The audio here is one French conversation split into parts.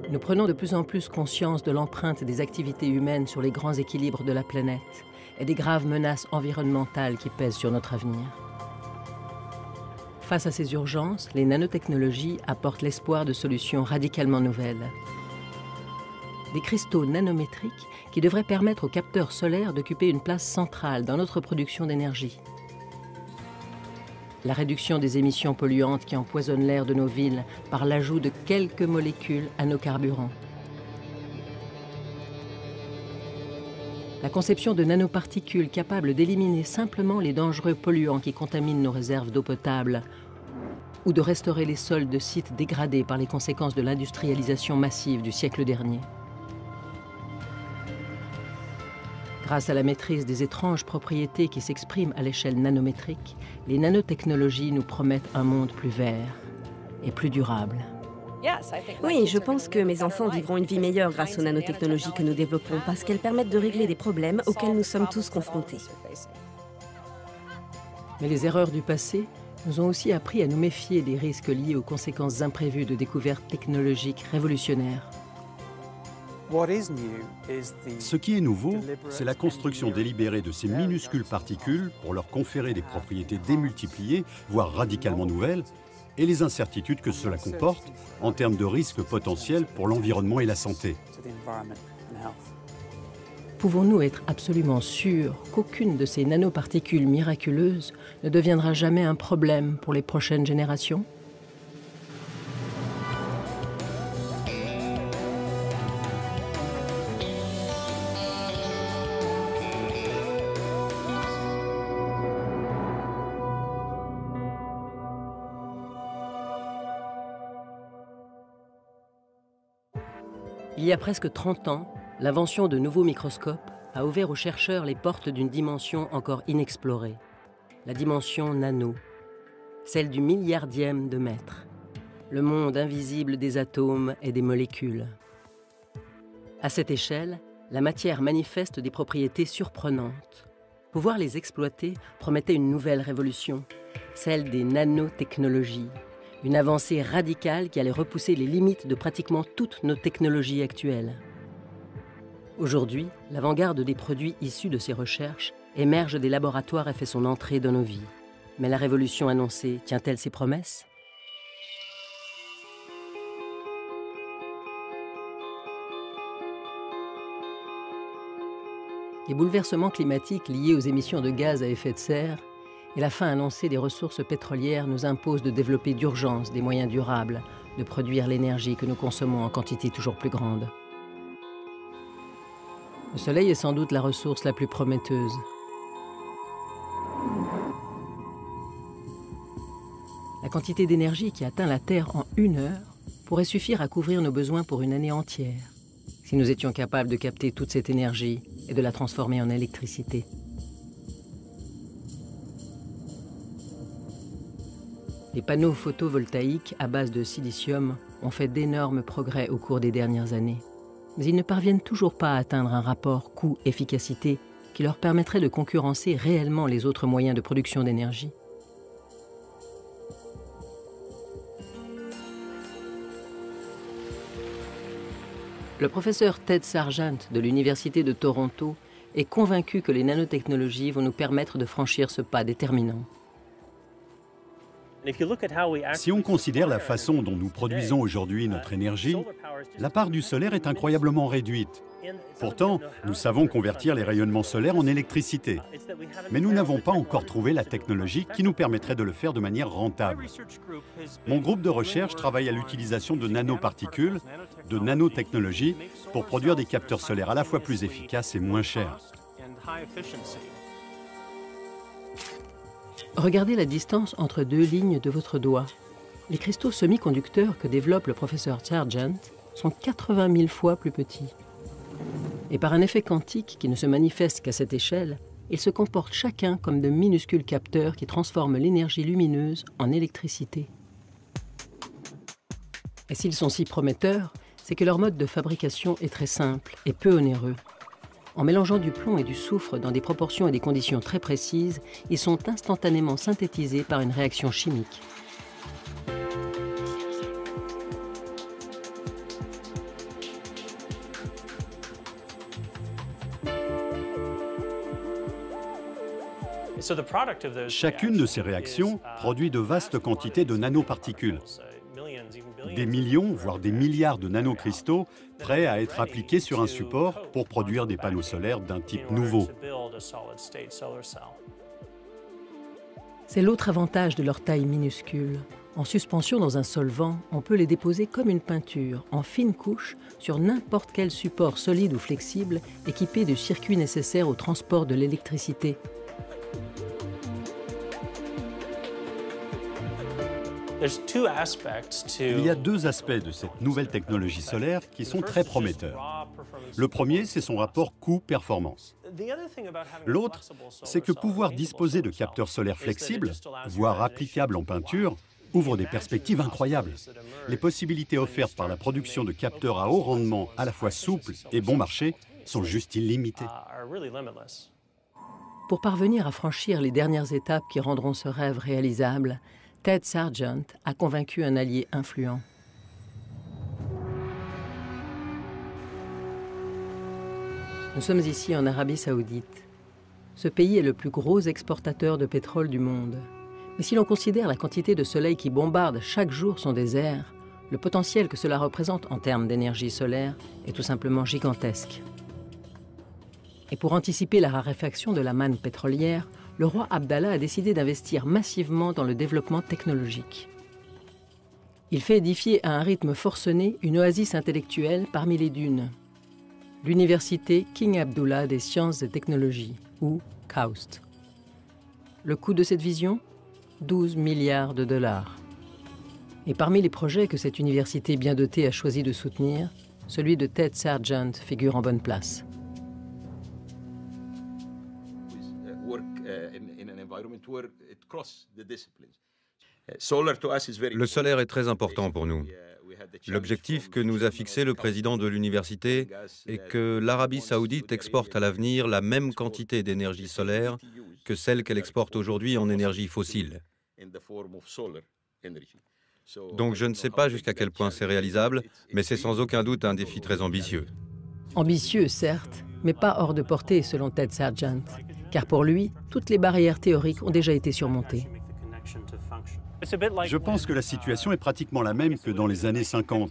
Nous prenons de plus en plus conscience de l'empreinte des activités humaines sur les grands équilibres de la planète et des graves menaces environnementales qui pèsent sur notre avenir. Face à ces urgences, les nanotechnologies apportent l'espoir de solutions radicalement nouvelles. Des cristaux nanométriques qui devraient permettre aux capteurs solaires d'occuper une place centrale dans notre production d'énergie. La réduction des émissions polluantes qui empoisonnent l'air de nos villes par l'ajout de quelques molécules à nos carburants. La conception de nanoparticules capables d'éliminer simplement les dangereux polluants qui contaminent nos réserves d'eau potable ou de restaurer les sols de sites dégradés par les conséquences de l'industrialisation massive du siècle dernier. Grâce à la maîtrise des étranges propriétés qui s'expriment à l'échelle nanométrique, les nanotechnologies nous promettent un monde plus vert et plus durable. Oui, je pense que mes enfants vivront une vie meilleure grâce aux nanotechnologies que nous développons parce qu'elles permettent de régler des problèmes auxquels nous sommes tous confrontés. Mais les erreurs du passé nous ont aussi appris à nous méfier des risques liés aux conséquences imprévues de découvertes technologiques révolutionnaires. Ce qui est nouveau, c'est la construction délibérée de ces minuscules particules pour leur conférer des propriétés démultipliées, voire radicalement nouvelles, et les incertitudes que cela comporte en termes de risques potentiels pour l'environnement et la santé. Pouvons-nous être absolument sûrs qu'aucune de ces nanoparticules miraculeuses ne deviendra jamais un problème pour les prochaines générations ? Il y a presque 30 ans, l'invention de nouveaux microscopes a ouvert aux chercheurs les portes d'une dimension encore inexplorée, la dimension nano, celle du milliardième de mètre, le monde invisible des atomes et des molécules. À cette échelle, la matière manifeste des propriétés surprenantes. Pouvoir les exploiter promettait une nouvelle révolution, celle des nanotechnologies. Une avancée radicale qui allait repousser les limites de pratiquement toutes nos technologies actuelles. Aujourd'hui, l'avant-garde des produits issus de ces recherches émerge des laboratoires et fait son entrée dans nos vies. Mais la révolution annoncée tient-elle ses promesses ? Les bouleversements climatiques liés aux émissions de gaz à effet de serre et la fin annoncée des ressources pétrolières nous impose de développer d'urgence des moyens durables de produire l'énergie que nous consommons en quantité toujours plus grande. Le soleil est sans doute la ressource la plus prometteuse. La quantité d'énergie qui atteint la Terre en 1 heure pourrait suffire à couvrir nos besoins pour une année entière, si nous étions capables de capter toute cette énergie et de la transformer en électricité. Les panneaux photovoltaïques à base de silicium ont fait d'énormes progrès au cours des dernières années. Mais ils ne parviennent toujours pas à atteindre un rapport coût-efficacité qui leur permettrait de concurrencer réellement les autres moyens de production d'énergie. Le professeur Ted Sargent de l'Université de Toronto est convaincu que les nanotechnologies vont nous permettre de franchir ce pas déterminant. Si on considère la façon dont nous produisons aujourd'hui notre énergie, la part du solaire est incroyablement réduite. Pourtant, nous savons convertir les rayonnements solaires en électricité. Mais nous n'avons pas encore trouvé la technologie qui nous permettrait de le faire de manière rentable. Mon groupe de recherche travaille à l'utilisation de nanoparticules, de nanotechnologies, pour produire des capteurs solaires à la fois plus efficaces et moins chers. Regardez la distance entre 2 lignes de votre doigt. Les cristaux semi-conducteurs que développe le professeur Sargent sont 80 000 fois plus petits. Et par un effet quantique qui ne se manifeste qu'à cette échelle, ils se comportent chacun comme de minuscules capteurs qui transforment l'énergie lumineuse en électricité. Et s'ils sont si prometteurs, c'est que leur mode de fabrication est très simple et peu onéreux. En mélangeant du plomb et du soufre dans des proportions et des conditions très précises, ils sont instantanément synthétisés par une réaction chimique. Chacune de ces réactions produit de vastes quantités de nanoparticules. Des millions, voire des milliards de nanocristaux prêts à être appliqués sur un support pour produire des panneaux solaires d'un type nouveau. C'est l'autre avantage de leur taille minuscule. En suspension dans un solvant, on peut les déposer comme une peinture, en fines couches, sur n'importe quel support solide ou flexible équipé du circuit nécessaire au transport de l'électricité. Il y a deux aspects de cette nouvelle technologie solaire qui sont très prometteurs. Le premier, c'est son rapport coût-performance. L'autre, c'est que pouvoir disposer de capteurs solaires flexibles, voire applicables en peinture, ouvre des perspectives incroyables. Les possibilités offertes par la production de capteurs à haut rendement, à la fois souples et bon marché, sont juste illimitées. Pour parvenir à franchir les dernières étapes qui rendront ce rêve réalisable, Ted Sargent a convaincu un allié influent. Nous sommes ici en Arabie Saoudite. Ce pays est le plus gros exportateur de pétrole du monde. Mais si l'on considère la quantité de soleil qui bombarde chaque jour son désert, le potentiel que cela représente en termes d'énergie solaire est tout simplement gigantesque. Et pour anticiper la raréfaction de la manne pétrolière, le roi Abdallah a décidé d'investir massivement dans le développement technologique. Il fait édifier à un rythme forcené une oasis intellectuelle parmi les dunes. L'université King Abdullah des sciences et technologies, ou KAUST. Le coût de cette vision ? 12 milliards de dollars. Et parmi les projets que cette université bien dotée a choisi de soutenir, celui de Ted Sargent figure en bonne place. Le solaire est très important pour nous. L'objectif que nous a fixé le président de l'université est que l'Arabie saoudite exporte à l'avenir la même quantité d'énergie solaire que celle qu'elle exporte aujourd'hui en énergie fossile. Donc je ne sais pas jusqu'à quel point c'est réalisable, mais c'est sans aucun doute un défi très ambitieux. Ambitieux, certes, mais pas hors de portée selon Ted Sargent, car pour lui, toutes les barrières théoriques ont déjà été surmontées. Je pense que la situation est pratiquement la même que dans les années 50,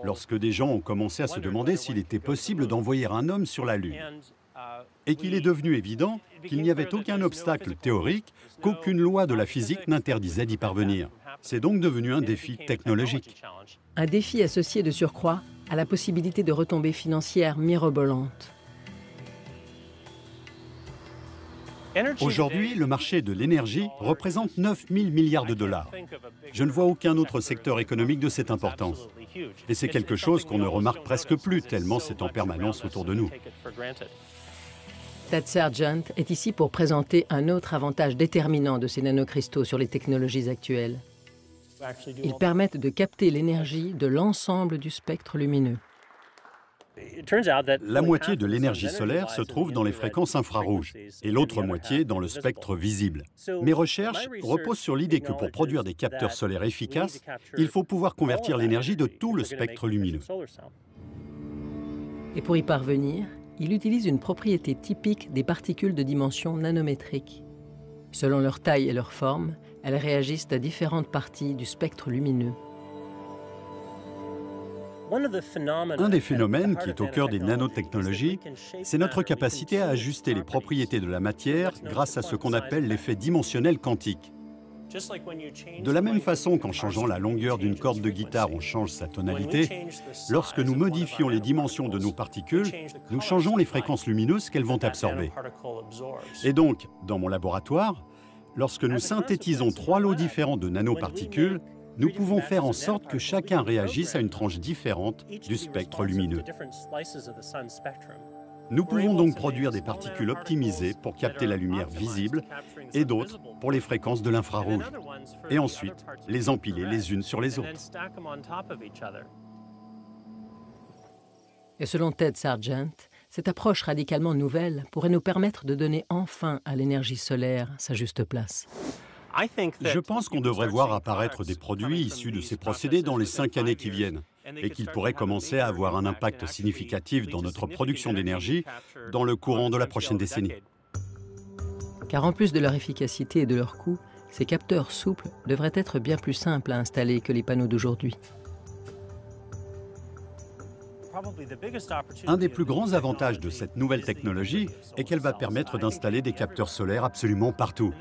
lorsque des gens ont commencé à se demander s'il était possible d'envoyer un homme sur la Lune. Et qu'il est devenu évident qu'il n'y avait aucun obstacle théorique, qu'aucune loi de la physique n'interdisait d'y parvenir. C'est donc devenu un défi technologique. Un défi associé de surcroît à la possibilité de retombées financières mirobolantes. Aujourd'hui, le marché de l'énergie représente 9 000 milliards de dollars. Je ne vois aucun autre secteur économique de cette importance. Et c'est quelque chose qu'on ne remarque presque plus, tellement c'est en permanence autour de nous. Ted Sargent est ici pour présenter un autre avantage déterminant de ces nanocristaux sur les technologies actuelles. Ils permettent de capter l'énergie de l'ensemble du spectre lumineux. La moitié de l'énergie solaire se trouve dans les fréquences infrarouges et l'autre moitié dans le spectre visible. Mes recherches reposent sur l'idée que pour produire des capteurs solaires efficaces, il faut pouvoir convertir l'énergie de tout le spectre lumineux. Et pour y parvenir, il utilise une propriété typique des particules de dimension nanométrique. Selon leur taille et leur forme, elles réagissent à différentes parties du spectre lumineux. Un des phénomènes qui est au cœur des nanotechnologies, c'est notre capacité à ajuster les propriétés de la matière grâce à ce qu'on appelle l'effet dimensionnel quantique. De la même façon qu'en changeant la longueur d'une corde de guitare, on change sa tonalité, lorsque nous modifions les dimensions de nos particules, nous changeons les fréquences lumineuses qu'elles vont absorber. Et donc, dans mon laboratoire, lorsque nous synthétisons 3 lots différents de nanoparticules, nous pouvons faire en sorte que chacun réagisse à une tranche différente du spectre lumineux. Nous pouvons donc produire des particules optimisées pour capter la lumière visible et d'autres pour les fréquences de l'infrarouge, et ensuite les empiler les unes sur les autres. Et selon Ted Sargent, cette approche radicalement nouvelle pourrait nous permettre de donner enfin à l'énergie solaire sa juste place. Je pense qu'on devrait voir apparaître des produits issus de ces procédés dans les 5 années qui viennent et qu'ils pourraient commencer à avoir un impact significatif dans notre production d'énergie dans le courant de la prochaine décennie. Car en plus de leur efficacité et de leur coût, ces capteurs souples devraient être bien plus simples à installer que les panneaux d'aujourd'hui. Un des plus grands avantages de cette nouvelle technologie est qu'elle va permettre d'installer des capteurs solaires absolument partout.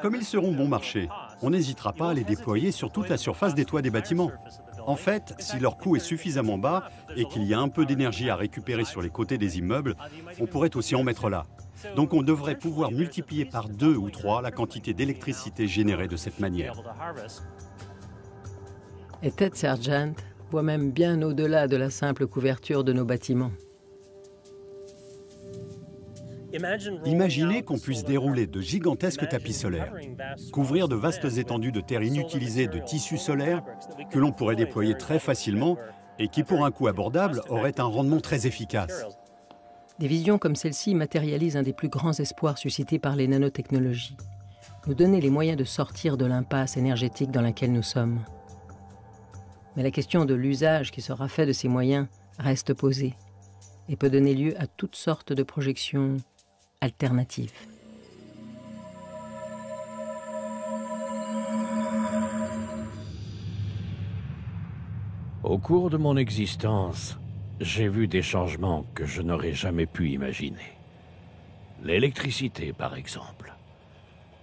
Comme ils seront bon marché, on n'hésitera pas à les déployer sur toute la surface des toits des bâtiments. En fait, si leur coût est suffisamment bas et qu'il y a un peu d'énergie à récupérer sur les côtés des immeubles, on pourrait aussi en mettre là. Donc on devrait pouvoir multiplier par 2 ou 3 la quantité d'électricité générée de cette manière. Et Ted Sargent voit même bien au-delà de la simple couverture de nos bâtiments. Imaginez qu'on puisse dérouler de gigantesques tapis solaires, couvrir de vastes étendues de terre inutilisées de tissus solaires que l'on pourrait déployer très facilement et qui, pour un coût abordable, auraient un rendement très efficace. Des visions comme celle-ci matérialisent un des plus grands espoirs suscités par les nanotechnologies. Nous donner les moyens de sortir de l'impasse énergétique dans laquelle nous sommes. Mais la question de l'usage qui sera fait de ces moyens reste posée et peut donner lieu à toutes sortes de projections alternatives. Au cours de mon existence, j'ai vu des changements que je n'aurais jamais pu imaginer. L'électricité, par exemple.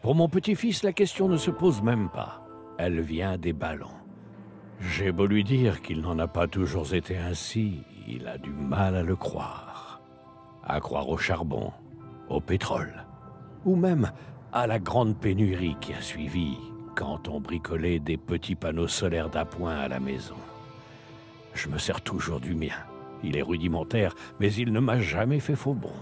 Pour mon petit-fils, la question ne se pose même pas. Elle vient des ballons. J'ai beau lui dire qu'il n'en a pas toujours été ainsi, il a du mal à le croire. À croire au charbon, au pétrole, ou même à la grande pénurie qui a suivi quand on bricolait des petits panneaux solaires d'appoint à la maison. Je me sers toujours du mien. Il est rudimentaire, mais il ne m'a jamais fait faux bond.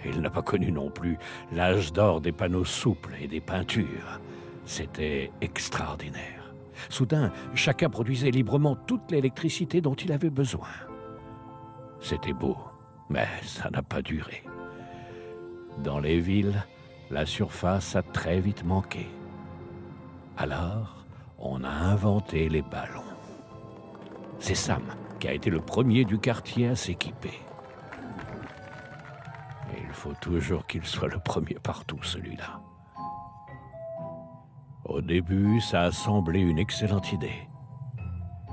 Il n'a pas connu non plus l'âge d'or des panneaux souples et des peintures. C'était extraordinaire. Soudain, chacun produisait librement toute l'électricité dont il avait besoin. C'était beau, mais ça n'a pas duré. Dans les villes, la surface a très vite manqué. Alors, on a inventé les ballons. C'est Sam qui a été le premier du quartier à s'équiper. Et il faut toujours qu'il soit le premier partout, celui-là. Au début, ça a semblé une excellente idée.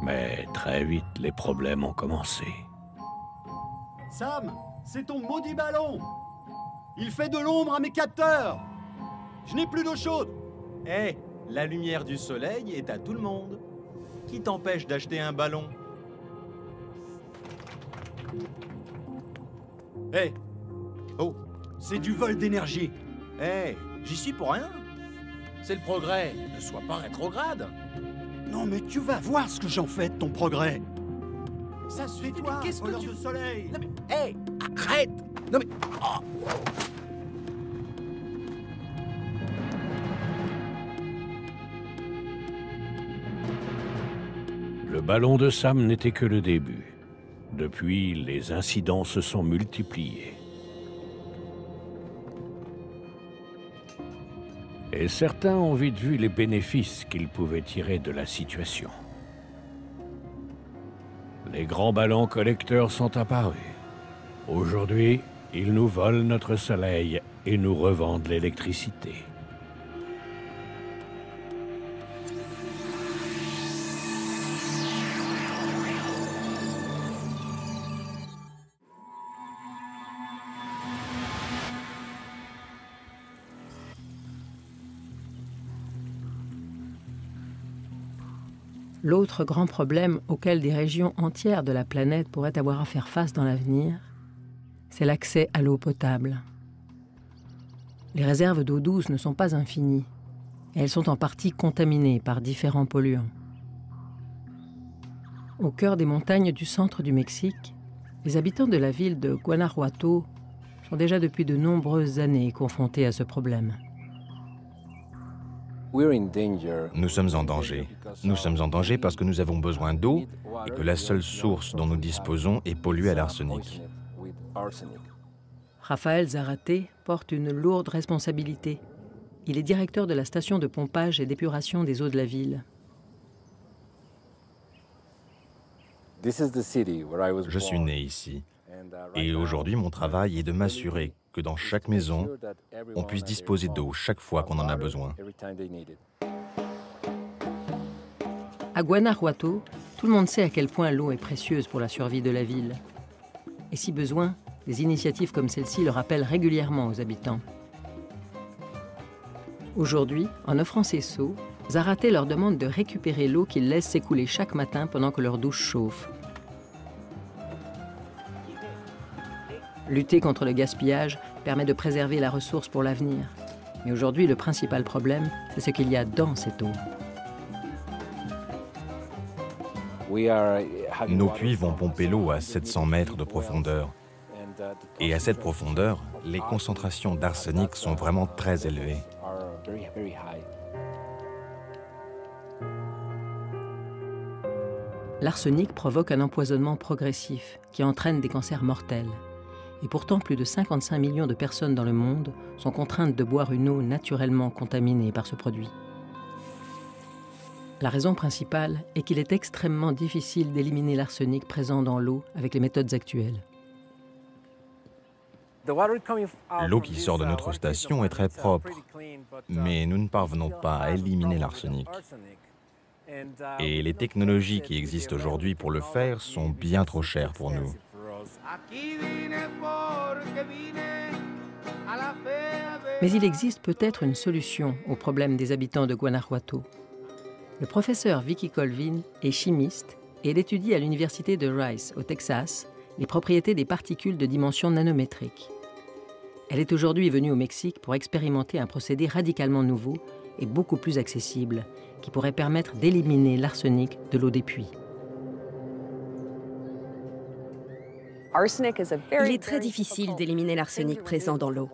Mais très vite, les problèmes ont commencé. Sam, c'est ton maudit ballon! Il fait de l'ombre à mes capteurs! Je n'ai plus d'eau chaude! Hé, la lumière du soleil est à tout le monde. Qui t'empêche d'acheter un ballon? Hé! Oh, c'est du vol d'énergie! Hé, j'y suis pour rien. C'est le progrès, ne sois pas rétrograde. Non mais tu vas voir ce que j'en fais de ton progrès! Ça se fait, Toi, qu'est-ce que voleur tu... de soleil! Non mais, hé, arrête! Non mais... oh. Le ballon de Sam n'était que le début. Depuis, les incidents se sont multipliés. Et certains ont vite vu les bénéfices qu'ils pouvaient tirer de la situation. Les grands ballons collecteurs sont apparus. Aujourd'hui, ils nous volent notre soleil et nous revendent l'électricité. L'autre grand problème auquel des régions entières de la planète pourraient avoir à faire face dans l'avenir, c'est l'accès à l'eau potable. Les réserves d'eau douce ne sont pas infinies, et elles sont en partie contaminées par différents polluants. Au cœur des montagnes du centre du Mexique, les habitants de la ville de Guanajuato sont déjà depuis de nombreuses années confrontés à ce problème. Nous sommes en danger. Nous sommes en danger parce que nous avons besoin d'eau et que la seule source dont nous disposons est polluée à l'arsenic. Rafael Zarate porte une lourde responsabilité. Il est directeur de la station de pompage et d'épuration des eaux de la ville. Je suis né ici Et aujourd'hui, mon travail est de m'assurer que dans chaque maison, on puisse disposer d'eau chaque fois qu'on en a besoin. À Guanajuato, tout le monde sait à quel point l'eau est précieuse pour la survie de la ville. Et si besoin, des initiatives comme celle-ci le rappellent régulièrement aux habitants. Aujourd'hui, en offrant ces seaux, Zarate leur demande de récupérer l'eau qu'ils laissent s'écouler chaque matin pendant que leur douche chauffe. Lutter contre le gaspillage permet de préserver la ressource pour l'avenir. Mais aujourd'hui, le principal problème, c'est ce qu'il y a dans cette eau. Nos puits vont pomper l'eau à 700 mètres de profondeur. Et à cette profondeur, les concentrations d'arsenic sont vraiment très élevées. L'arsenic provoque un empoisonnement progressif qui entraîne des cancers mortels. Et pourtant, plus de 55 millions de personnes dans le monde sont contraintes de boire une eau naturellement contaminée par ce produit. La raison principale est qu'il est extrêmement difficile d'éliminer l'arsenic présent dans l'eau avec les méthodes actuelles. L'eau qui sort de notre station est très propre, mais nous ne parvenons pas à éliminer l'arsenic. Et les technologies qui existent aujourd'hui pour le faire sont bien trop chères pour nous. Mais il existe peut-être une solution au problème des habitants de Guanajuato. Le professeur Vicky Colvin est chimiste et elle étudie à l'université de Rice, au Texas, les propriétés des particules de dimension nanométrique. Elle est aujourd'hui venue au Mexique pour expérimenter un procédé radicalement nouveau et beaucoup plus accessible, qui pourrait permettre d'éliminer l'arsenic de l'eau des puits. Il est très difficile d'éliminer l'arsenic présent dans l'eau.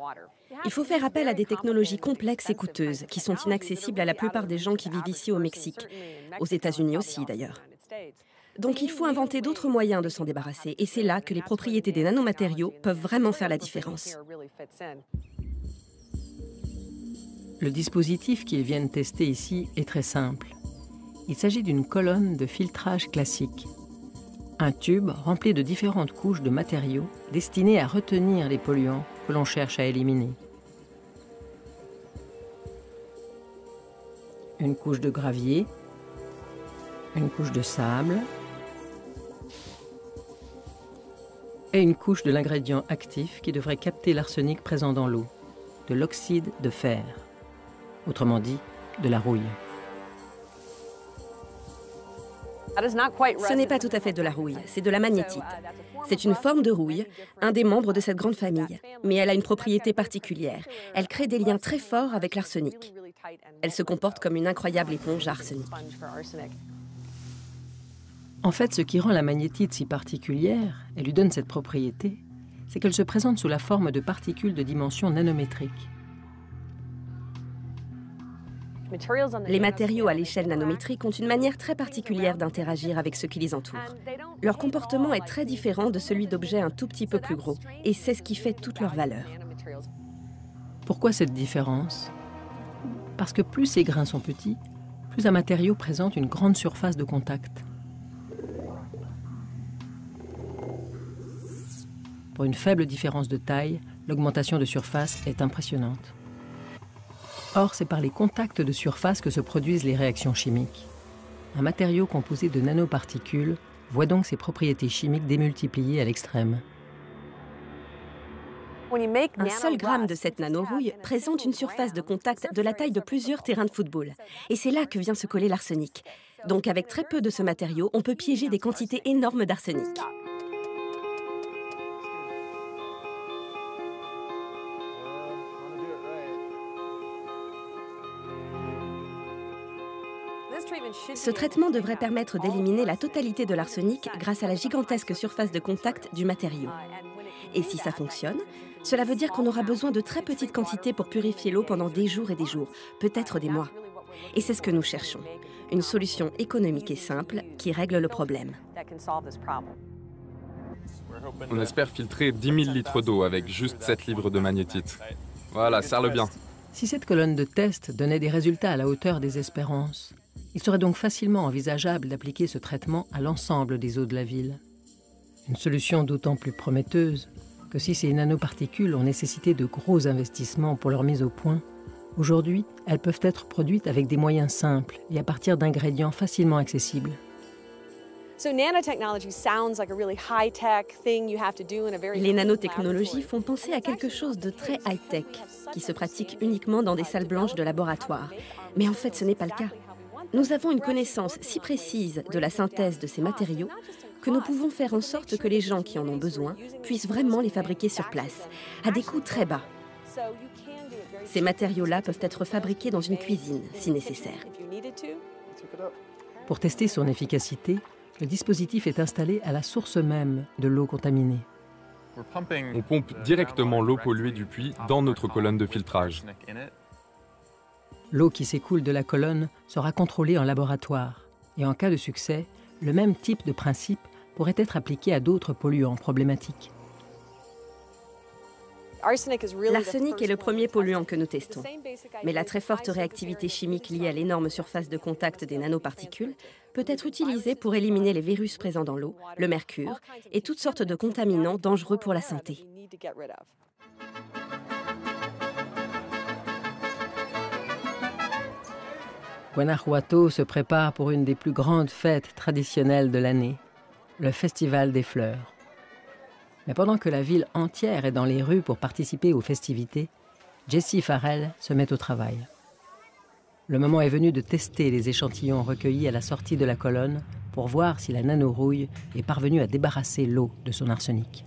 Il faut faire appel à des technologies complexes et coûteuses qui sont inaccessibles à la plupart des gens qui vivent ici au Mexique, aux États-Unis aussi d'ailleurs. Donc il faut inventer d'autres moyens de s'en débarrasser et c'est là que les propriétés des nanomatériaux peuvent vraiment faire la différence. Le dispositif qu'ils viennent tester ici est très simple. Il s'agit d'une colonne de filtrage classique. Un tube rempli de différentes couches de matériaux destinés à retenir les polluants que l'on cherche à éliminer. Une couche de gravier, une couche de sable et une couche de l'ingrédient actif qui devrait capter l'arsenic présent dans l'eau, de l'oxyde de fer, autrement dit, de la rouille. Ce n'est pas tout à fait de la rouille, c'est de la magnétite. C'est une forme de rouille, un des membres de cette grande famille, mais elle a une propriété particulière. Elle crée des liens très forts avec l'arsenic. Elle se comporte comme une incroyable éponge à arsenic. En fait, ce qui rend la magnétite si particulière et lui donne cette propriété, c'est qu'elle se présente sous la forme de particules de dimension nanométrique. Les matériaux à l'échelle nanométrique ont une manière très particulière d'interagir avec ce qui les entoure. Leur comportement est très différent de celui d'objets un tout petit peu plus gros, et c'est ce qui fait toute leur valeur. Pourquoi cette différence? Parce que plus ces grains sont petits, plus un matériau présente une grande surface de contact. Pour une faible différence de taille, l'augmentation de surface est impressionnante. Or, c'est par les contacts de surface que se produisent les réactions chimiques. Un matériau composé de nanoparticules voit donc ses propriétés chimiques démultipliées à l'extrême. Un seul gramme de cette nanorouille présente une surface de contact de la taille de plusieurs terrains de football. Et c'est là que vient se coller l'arsenic. Donc avec très peu de ce matériau, on peut piéger des quantités énormes d'arsenic. Ce traitement devrait permettre d'éliminer la totalité de l'arsenic grâce à la gigantesque surface de contact du matériau. Et si ça fonctionne, cela veut dire qu'on aura besoin de très petites quantités pour purifier l'eau pendant des jours et des jours, peut-être des mois. Et c'est ce que nous cherchons, une solution économique et simple qui règle le problème. On espère filtrer 10 000 litres d'eau avec juste 7 livres de magnétite. Voilà, serre-le bien. Si cette colonne de test donnait des résultats à la hauteur des espérances, il serait donc facilement envisageable d'appliquer ce traitement à l'ensemble des eaux de la ville. Une solution d'autant plus prometteuse que si ces nanoparticules ont nécessité de gros investissements pour leur mise au point, aujourd'hui, elles peuvent être produites avec des moyens simples et à partir d'ingrédients facilement accessibles. Les nanotechnologies font penser à quelque chose de très high-tech, qui se pratique uniquement dans des salles blanches de laboratoire. Mais en fait, ce n'est pas le cas. Nous avons une connaissance si précise de la synthèse de ces matériaux que nous pouvons faire en sorte que les gens qui en ont besoin puissent vraiment les fabriquer sur place, à des coûts très bas. Ces matériaux-là peuvent être fabriqués dans une cuisine, si nécessaire. Pour tester son efficacité, le dispositif est installé à la source même de l'eau contaminée. On pompe directement l'eau polluée du puits dans notre colonne de filtrage. L'eau qui s'écoule de la colonne sera contrôlée en laboratoire. Et en cas de succès, le même type de principe pourrait être appliqué à d'autres polluants problématiques. L'arsenic est le premier polluant que nous testons. Mais la très forte réactivité chimique liée à l'énorme surface de contact des nanoparticules peut être utilisée pour éliminer les virus présents dans l'eau, le mercure et toutes sortes de contaminants dangereux pour la santé. Guanajuato se prépare pour une des plus grandes fêtes traditionnelles de l'année, le Festival des Fleurs. Mais pendant que la ville entière est dans les rues pour participer aux festivités, Jessie Farrell se met au travail. Le moment est venu de tester les échantillons recueillis à la sortie de la colonne pour voir si la nanorouille est parvenue à débarrasser l'eau de son arsenic.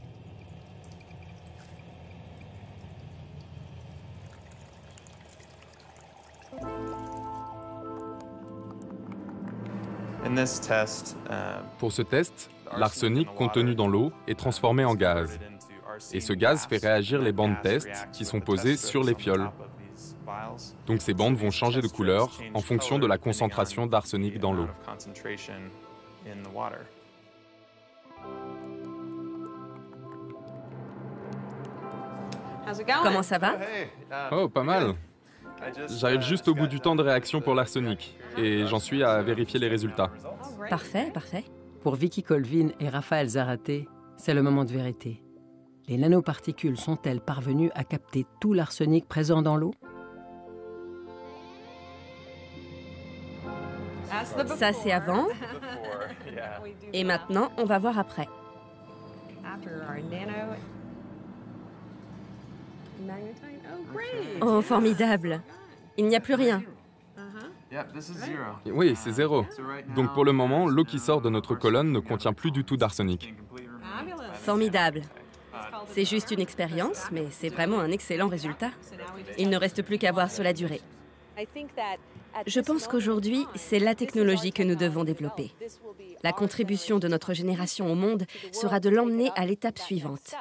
Pour ce test, l'arsenic contenu dans l'eau est transformé en gaz. Et ce gaz fait réagir les bandes test qui sont posées sur les fioles. Donc ces bandes vont changer de couleur en fonction de la concentration d'arsenic dans l'eau. Comment ça va? Oh, pas mal. J'arrive juste au bout du temps de réaction pour l'arsenic et j'en suis à vérifier les résultats. Parfait, parfait. Pour Vicky Colvin et Raphaël Zarate, c'est le moment de vérité. Les nanoparticules sont-elles parvenues à capter tout l'arsenic présent dans l'eau? Ça, c'est avant. Et maintenant, on va voir après. Oh, formidable. Il n'y a plus rien. Oui, c'est 0. Donc pour le moment, l'eau qui sort de notre colonne ne contient plus du tout d'arsenic. Formidable. C'est juste une expérience, mais c'est vraiment un excellent résultat. Il ne reste plus qu'à voir sur la durée. Je pense qu'aujourd'hui, c'est la technologie que nous devons développer. La contribution de notre génération au monde sera de l'emmener à l'étape suivante.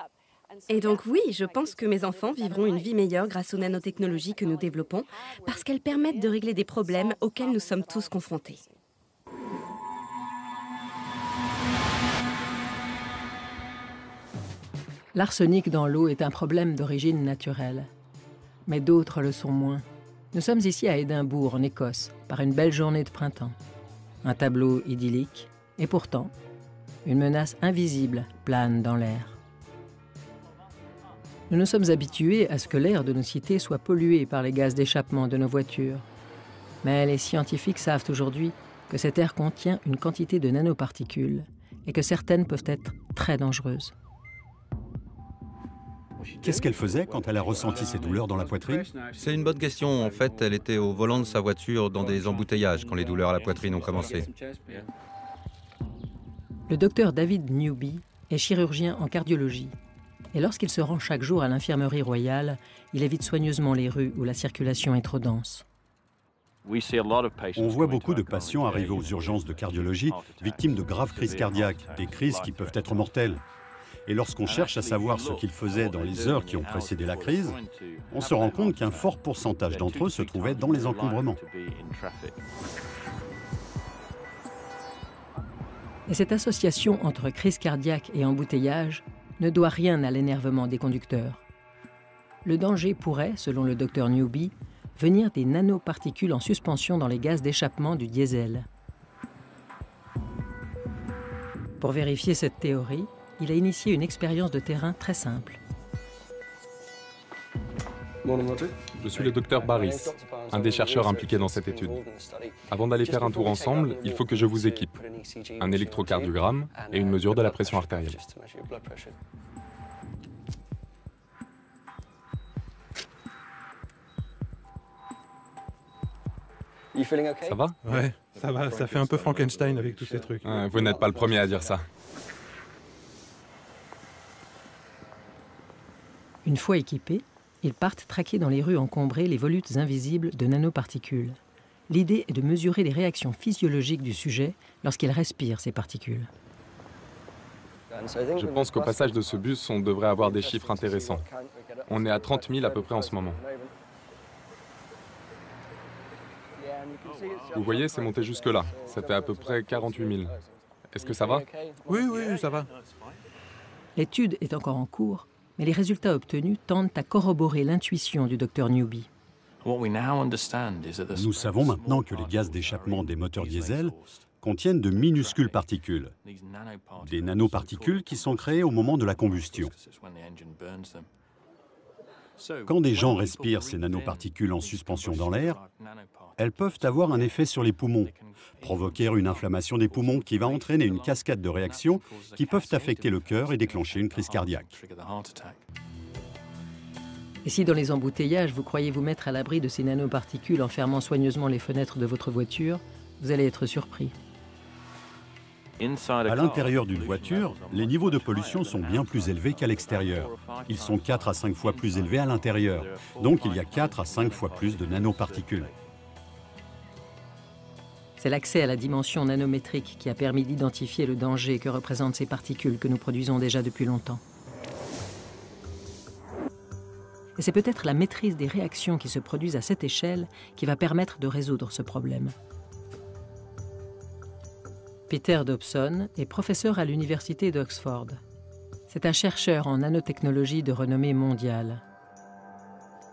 Et donc oui, je pense que mes enfants vivront une vie meilleure grâce aux nanotechnologies que nous développons, parce qu'elles permettent de régler des problèmes auxquels nous sommes tous confrontés. L'arsenic dans l'eau est un problème d'origine naturelle. Mais d'autres le sont moins. Nous sommes ici à Édimbourg, en Écosse, par une belle journée de printemps. Un tableau idyllique, et pourtant, une menace invisible plane dans l'air. Nous nous sommes habitués à ce que l'air de nos cités soit pollué par les gaz d'échappement de nos voitures. Mais les scientifiques savent aujourd'hui que cet air contient une quantité de nanoparticules et que certaines peuvent être très dangereuses. Qu'est-ce qu'elle faisait quand elle a ressenti ces douleurs dans la poitrine? C'est une bonne question. En fait, elle était au volant de sa voiture dans des embouteillages quand les douleurs à la poitrine ont commencé. Le docteur David Newby est chirurgien en cardiologie. Et lorsqu'il se rend chaque jour à l'infirmerie royale, il évite soigneusement les rues où la circulation est trop dense. On voit beaucoup de patients arriver aux urgences de cardiologie victimes de graves crises cardiaques, des crises qui peuvent être mortelles. Et lorsqu'on cherche à savoir ce qu'ils faisaient dans les heures qui ont précédé la crise, on se rend compte qu'un fort pourcentage d'entre eux se trouvaient dans les encombrements. Et cette association entre crise cardiaque et embouteillage ne doit rien à l'énervement des conducteurs. Le danger pourrait, selon le docteur Newby, venir des nanoparticules en suspension dans les gaz d'échappement du diesel. Pour vérifier cette théorie, il a initié une expérience de terrain très simple. Je suis le docteur Baris, un des chercheurs impliqués dans cette étude. Avant d'aller faire un tour ensemble, il faut que je vous équipe. Un électrocardiogramme et une mesure de la pression artérielle. Ça va? Ouais, ça va, ça fait un peu Frankenstein avec tous ces trucs. Vous n'êtes pas le premier à dire ça. Une fois équipés, ils partent traquer dans les rues encombrées les volutes invisibles de nanoparticules. L'idée est de mesurer les réactions physiologiques du sujet lorsqu'il respire ces particules. Je pense qu'au passage de ce bus, on devrait avoir des chiffres intéressants. On est à 30 000 à peu près en ce moment. Vous voyez, c'est monté jusque-là. Ça fait à peu près 48 000. Est-ce que ça va? Oui, ça va. L'étude est encore en cours, mais les résultats obtenus tendent à corroborer l'intuition du docteur Newby. Nous savons maintenant que les gaz d'échappement des moteurs diesel contiennent de minuscules particules, des nanoparticules qui sont créées au moment de la combustion. Quand des gens respirent ces nanoparticules en suspension dans l'air, elles peuvent avoir un effet sur les poumons, provoquer une inflammation des poumons qui va entraîner une cascade de réactions qui peuvent affecter le cœur et déclencher une crise cardiaque. Et si dans les embouteillages, vous croyez vous mettre à l'abri de ces nanoparticules en fermant soigneusement les fenêtres de votre voiture, vous allez être surpris. À l'intérieur d'une voiture, les niveaux de pollution sont bien plus élevés qu'à l'extérieur. Ils sont 4 à 5 fois plus élevés à l'intérieur. Donc il y a 4 à 5 fois plus de nanoparticules. C'est l'accès à la dimension nanométrique qui a permis d'identifier le danger que représentent ces particules que nous produisons déjà depuis longtemps. Et c'est peut-être la maîtrise des réactions qui se produisent à cette échelle qui va permettre de résoudre ce problème. Peter Dobson est professeur à l'université d'Oxford. C'est un chercheur en nanotechnologie de renommée mondiale.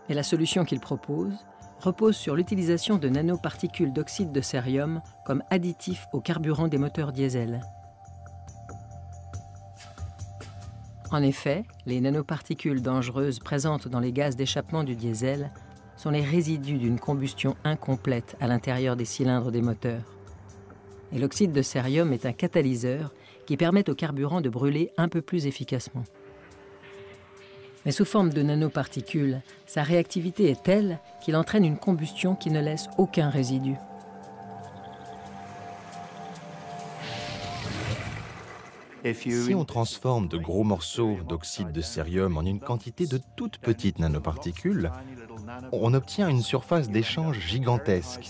Et la solution qu'il propose repose sur l'utilisation de nanoparticules d'oxyde de cérium comme additif au carburant des moteurs diesel. En effet, les nanoparticules dangereuses présentes dans les gaz d'échappement du diesel sont les résidus d'une combustion incomplète à l'intérieur des cylindres des moteurs. Et l'oxyde de cérium est un catalyseur qui permet au carburant de brûler un peu plus efficacement. Mais sous forme de nanoparticules, sa réactivité est telle qu'il entraîne une combustion qui ne laisse aucun résidu. Si on transforme de gros morceaux d'oxyde de cérium en une quantité de toutes petites nanoparticules, on obtient une surface d'échange gigantesque.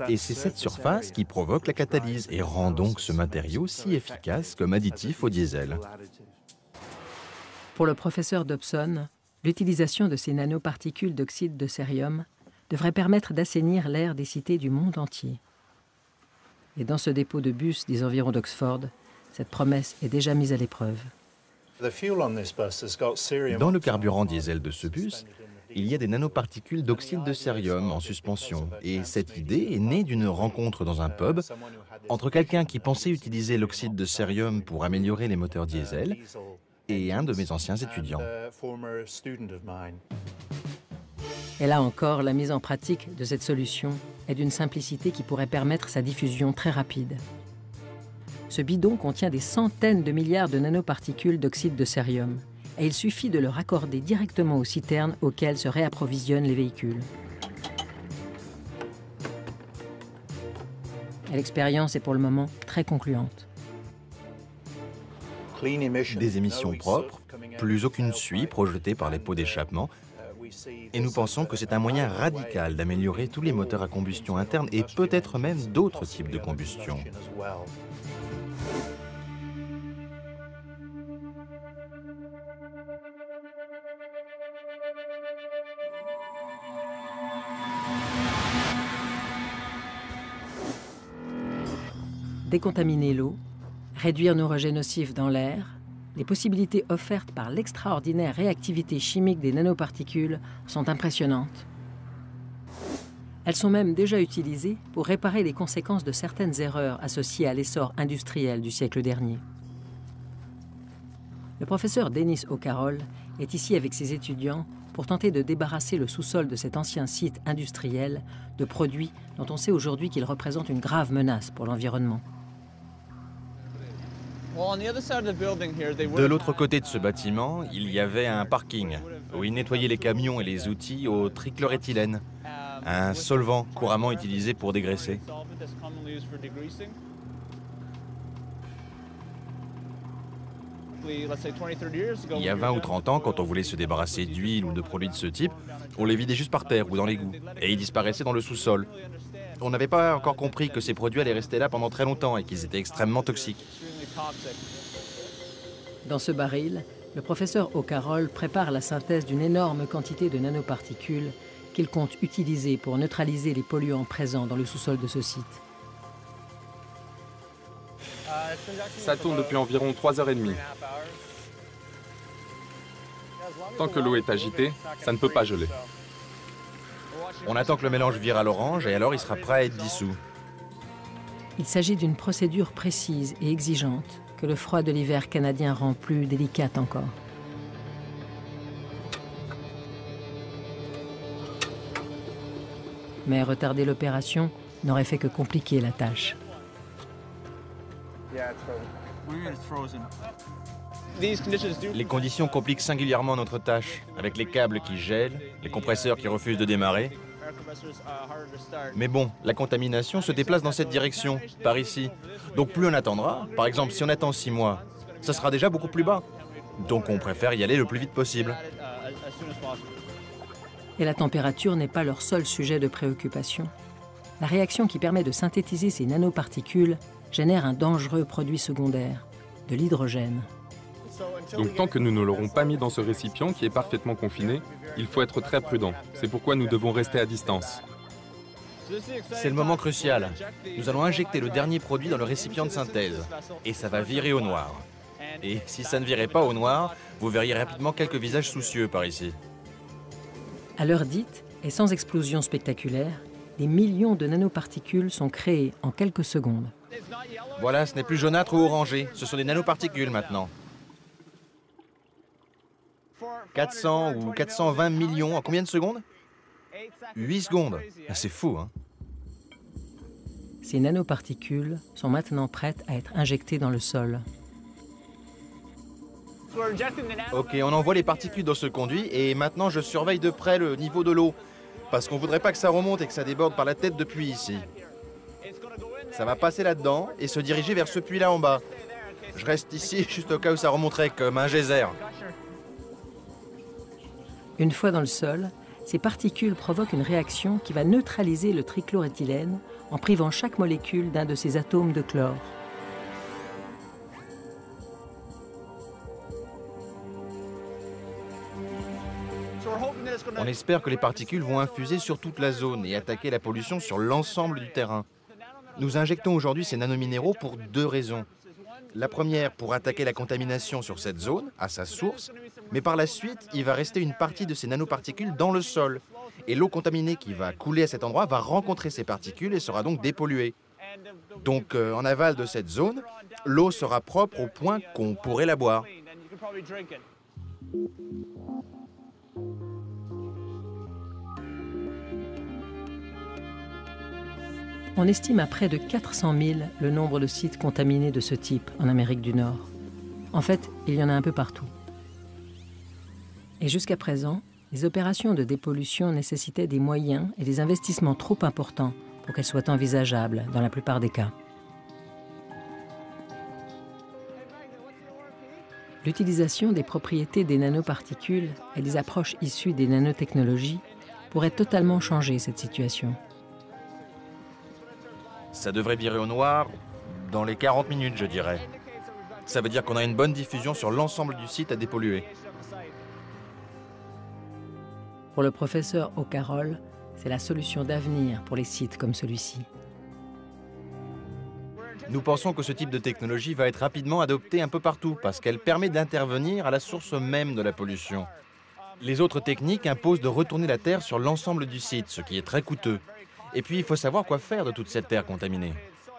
Et c'est cette surface qui provoque la catalyse et rend donc ce matériau si efficace comme additif au diesel. Pour le professeur Dobson, l'utilisation de ces nanoparticules d'oxyde de cérium devrait permettre d'assainir l'air des cités du monde entier. Et dans ce dépôt de bus des environs d'Oxford, cette promesse est déjà mise à l'épreuve. Dans le carburant diesel de ce bus, il y a des nanoparticules d'oxyde de cérium en suspension. Et cette idée est née d'une rencontre dans un pub entre quelqu'un qui pensait utiliser l'oxyde de cérium pour améliorer les moteurs diesel et un de mes anciens étudiants. Et là encore, la mise en pratique de cette solution est d'une simplicité qui pourrait permettre sa diffusion très rapide. Ce bidon contient des centaines de milliards de nanoparticules d'oxyde de cérium, et il suffit de le raccorder directement aux citernes auxquelles se réapprovisionnent les véhicules. Et l'expérience est pour le moment très concluante. Des émissions propres, plus aucune suie projetée par les pots d'échappement, et nous pensons que c'est un moyen radical d'améliorer tous les moteurs à combustion interne et peut-être même d'autres types de combustion. Décontaminer l'eau, réduire nos rejets nocifs dans l'air, les possibilités offertes par l'extraordinaire réactivité chimique des nanoparticules sont impressionnantes. Elles sont même déjà utilisées pour réparer les conséquences de certaines erreurs associées à l'essor industriel du siècle dernier. Le professeur Dennis O'Carroll est ici avec ses étudiants pour tenter de débarrasser le sous-sol de cet ancien site industriel de produits dont on sait aujourd'hui qu'ils représentent une grave menace pour l'environnement. De l'autre côté de ce bâtiment, il y avait un parking où ils nettoyaient les camions et les outils au trichloréthylène, un solvant couramment utilisé pour dégraisser. Il y a 20 ou 30 ans, quand on voulait se débarrasser d'huile ou de produits de ce type, on les vidait juste par terre ou dans l'égout, et ils disparaissaient dans le sous-sol. On n'avait pas encore compris que ces produits allaient rester là pendant très longtemps et qu'ils étaient extrêmement toxiques. Dans ce baril, le professeur O'Carroll prépare la synthèse d'une énorme quantité de nanoparticules qu'il compte utiliser pour neutraliser les polluants présents dans le sous-sol de ce site. Ça tourne depuis environ 3h30. Tant que l'eau est agitée, ça ne peut pas geler. On attend que le mélange vire à l'orange et alors il sera prêt à être dissous. Il s'agit d'une procédure précise et exigeante que le froid de l'hiver canadien rend plus délicate encore. Mais retarder l'opération n'aurait fait que compliquer la tâche. Les conditions compliquent singulièrement notre tâche, avec les câbles qui gèlent, les compresseurs qui refusent de démarrer. Mais bon, la contamination se déplace dans cette direction, par ici. Donc plus on attendra, par exemple si on attend 6 mois, ça sera déjà beaucoup plus bas. Donc on préfère y aller le plus vite possible. Et la température n'est pas leur seul sujet de préoccupation. La réaction qui permet de synthétiser ces nanoparticules génère un dangereux produit secondaire, de l'hydrogène. Donc tant que nous ne l'aurons pas mis dans ce récipient qui est parfaitement confiné, il faut être très prudent. C'est pourquoi nous devons rester à distance. C'est le moment crucial. Nous allons injecter le dernier produit dans le récipient de synthèse. Et ça va virer au noir. Et si ça ne virait pas au noir, vous verriez rapidement quelques visages soucieux par ici. À l'heure dite, et sans explosion spectaculaire, des millions de nanoparticules sont créées en quelques secondes. Voilà, ce n'est plus jaunâtre ou orangé, ce sont des nanoparticules maintenant. 400 ou 420 millions en combien de secondes? 8 secondes. C'est fou, hein? Ces nanoparticules sont maintenant prêtes à être injectées dans le sol. Ok, on envoie les particules dans ce conduit et maintenant je surveille de près le niveau de l'eau. Parce qu'on voudrait pas que ça remonte et que ça déborde par la tête de puits ici. Ça va passer là-dedans et se diriger vers ce puits-là en bas. Je reste ici juste au cas où ça remonterait comme un geyser. Une fois dans le sol, ces particules provoquent une réaction qui va neutraliser le trichloréthylène en privant chaque molécule d'un de ses atomes de chlore. On espère que les particules vont infuser sur toute la zone et attaquer la pollution sur l'ensemble du terrain. Nous injectons aujourd'hui ces nanominéraux pour 2 raisons. La première, pour attaquer la contamination sur cette zone, à sa source, mais par la suite, il va rester une partie de ces nanoparticules dans le sol. Et l'eau contaminée qui va couler à cet endroit va rencontrer ces particules et sera donc dépolluée. Donc, en aval de cette zone, l'eau sera propre au point qu'on pourrait la boire. On estime à près de 400 000 le nombre de sites contaminés de ce type en Amérique du Nord. En fait, il y en a un peu partout. Et jusqu'à présent, les opérations de dépollution nécessitaient des moyens et des investissements trop importants pour qu'elles soient envisageables dans la plupart des cas. L'utilisation des propriétés des nanoparticules et des approches issues des nanotechnologies pourrait totalement changer cette situation. Ça devrait virer au noir dans les 40 minutes, je dirais. Ça veut dire qu'on a une bonne diffusion sur l'ensemble du site à dépolluer. Pour le professeur O'Carroll, c'est la solution d'avenir pour les sites comme celui-ci. Nous pensons que ce type de technologie va être rapidement adopté un peu partout parce qu'elle permet d'intervenir à la source même de la pollution. Les autres techniques imposent de retourner la terre sur l'ensemble du site, ce qui est très coûteux. Et puis, il faut savoir quoi faire de toute cette terre contaminée.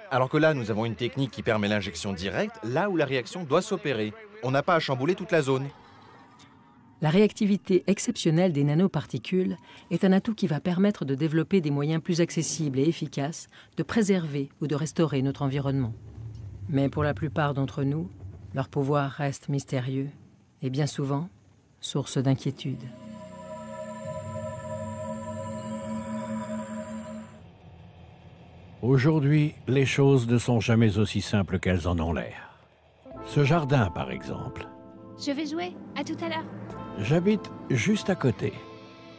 Alors que là, nous avons une technique qui permet l'injection directe, là où la réaction doit s'opérer. on n'a pas à chambouler toute la zone. La réactivité exceptionnelle des nanoparticules est un atout qui va permettre de développer des moyens plus accessibles et efficaces de préserver ou de restaurer notre environnement. Mais pour la plupart d'entre nous, leur pouvoir reste mystérieux et bien souvent source d'inquiétude. Aujourd'hui, les choses ne sont jamais aussi simples qu'elles en ont l'air. Ce jardin, par exemple. Je vais jouer. À tout à l'heure. J'habite juste à côté.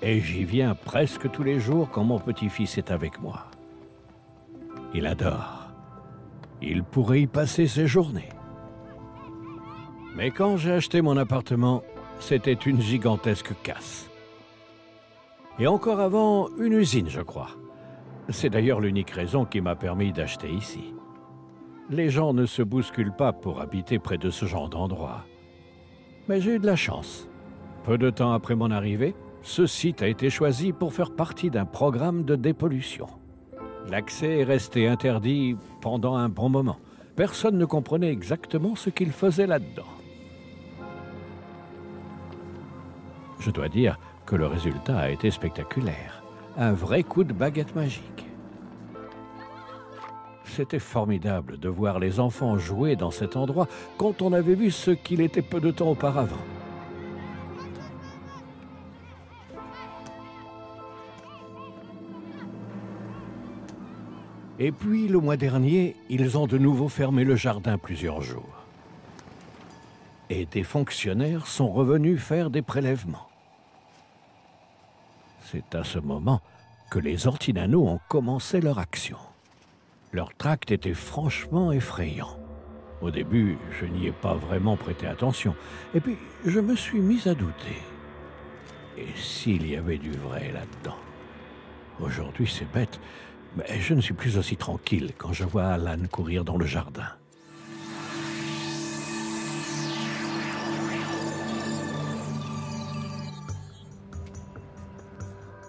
Et j'y viens presque tous les jours quand mon petit-fils est avec moi. Il adore. Il pourrait y passer ses journées. Mais quand j'ai acheté mon appartement, c'était une gigantesque casse. Et encore avant, une usine, je crois. C'est d'ailleurs l'unique raison qui m'a permis d'acheter ici. Les gens ne se bousculent pas pour habiter près de ce genre d'endroit. Mais j'ai eu de la chance. Peu de temps après mon arrivée, ce site a été choisi pour faire partie d'un programme de dépollution. L'accès est resté interdit pendant un bon moment. Personne ne comprenait exactement ce qu'il faisait là-dedans. Je dois dire que le résultat a été spectaculaire. Un vrai coup de baguette magique. C'était formidable de voir les enfants jouer dans cet endroit quand on avait vu ce qu'il était peu de temps auparavant. Et puis, le mois dernier, ils ont de nouveau fermé le jardin plusieurs jours. Et des fonctionnaires sont revenus faire des prélèvements. C'est à ce moment que les ortinano ont commencé leur action. Leur tract était franchement effrayant. Au début, je n'y ai pas vraiment prêté attention. Et puis, je me suis mis à douter. Et s'il y avait du vrai là-dedans? Aujourd'hui, c'est bête, mais je ne suis plus aussi tranquille quand je vois Alan courir dans le jardin.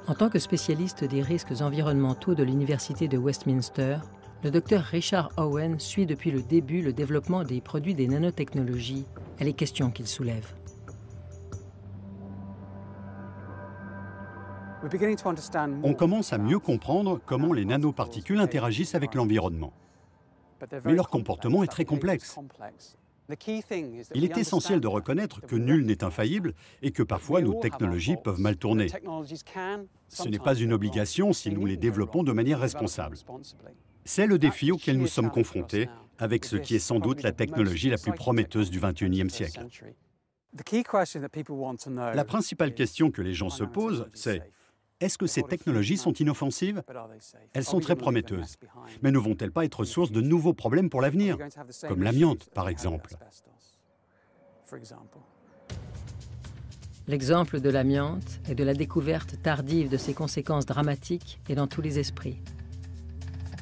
En tant que spécialiste des risques environnementaux de l'Université de Westminster, le docteur Richard Owen suit depuis le début le développement des produits des nanotechnologies et les questions qu'ils soulèvent. On commence à mieux comprendre comment les nanoparticules interagissent avec l'environnement. Mais leur comportement est très complexe. Il est essentiel de reconnaître que nul n'est infaillible et que parfois nos technologies peuvent mal tourner. Ce n'est pas une obligation si nous les développons de manière responsable. C'est le défi auquel nous sommes confrontés avec ce qui est sans doute la technologie la plus prometteuse du XXIe siècle. La principale question que les gens se posent, c'est: est-ce que ces technologies sont inoffensives? Elles sont très prometteuses. Mais ne vont-elles pas être source de nouveaux problèmes pour l'avenir, comme l'amiante, par exemple? L'exemple de l'amiante et de la découverte tardive de ses conséquences dramatiques est dans tous les esprits.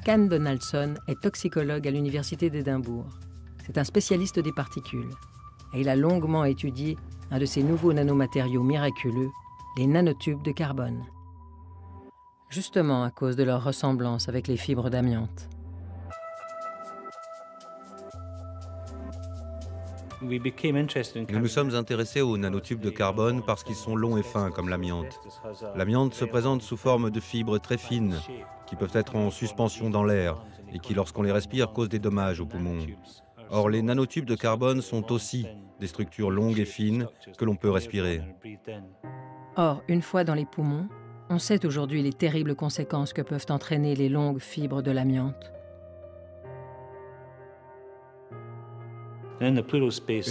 Ken Donaldson est toxicologue à l'Université d'Édimbourg. C'est un spécialiste des particules. Et il a longuement étudié un de ces nouveaux nanomatériaux miraculeux, les nanotubes de carbone. Justement à cause de leur ressemblance avec les fibres d'amiante. Nous nous sommes intéressés aux nanotubes de carbone parce qu'ils sont longs et fins comme l'amiante. L'amiante se présente sous forme de fibres très fines qui peuvent être en suspension dans l'air et qui, lorsqu'on les respire, causent des dommages aux poumons. Or, les nanotubes de carbone sont aussi des structures longues et fines que l'on peut respirer. Or, une fois dans les poumons, on sait aujourd'hui les terribles conséquences que peuvent entraîner les longues fibres de l'amiante. Une